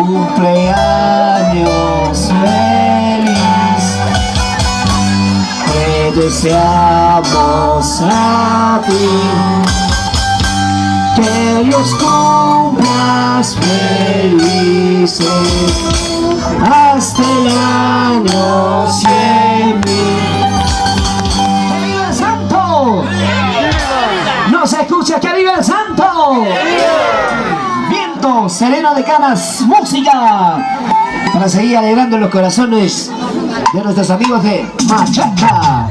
cumpleaños feliz. Te deseamos a ti que los cumplas felices hasta el año 100.000. ¡Que viva el santo! ¡No se escucha! ¡Que viva el santo! Viento sereno de canas, música para seguir alegrando los corazones de nuestros amigos de Machaca.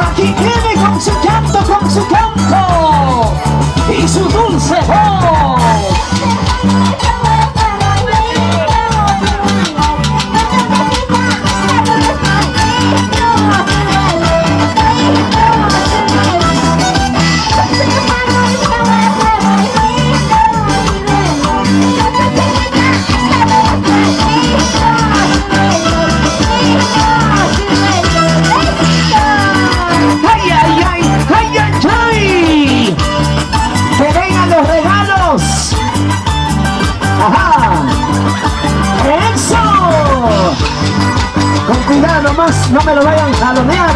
Aquí viene con su canto y su dulce voz. Con cuidado nomás, no me lo vayan a jalonear.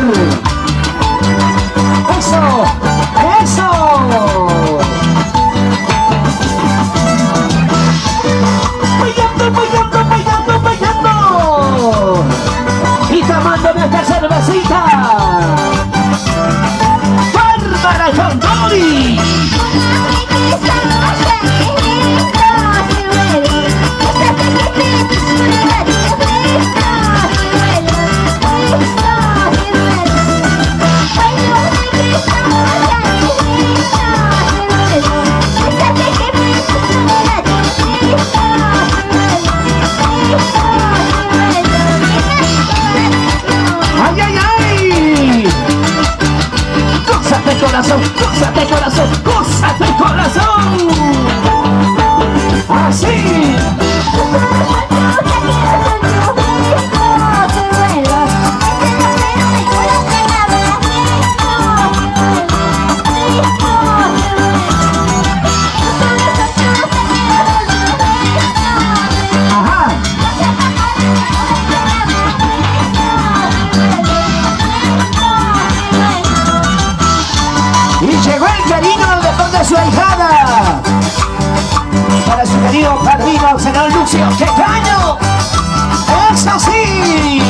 ¡Eso! ¡Eso! ¡Bailando, bailando, bailando, bailando! Y tomándome esta cervecita. ¡Bárbara Condori! ¡Gózate corazón! ¡Gózate corazón! ¡Así! Su ahijada para su querido padrino, el señor Lucio. ¡Qué caño! ¡Eso sí!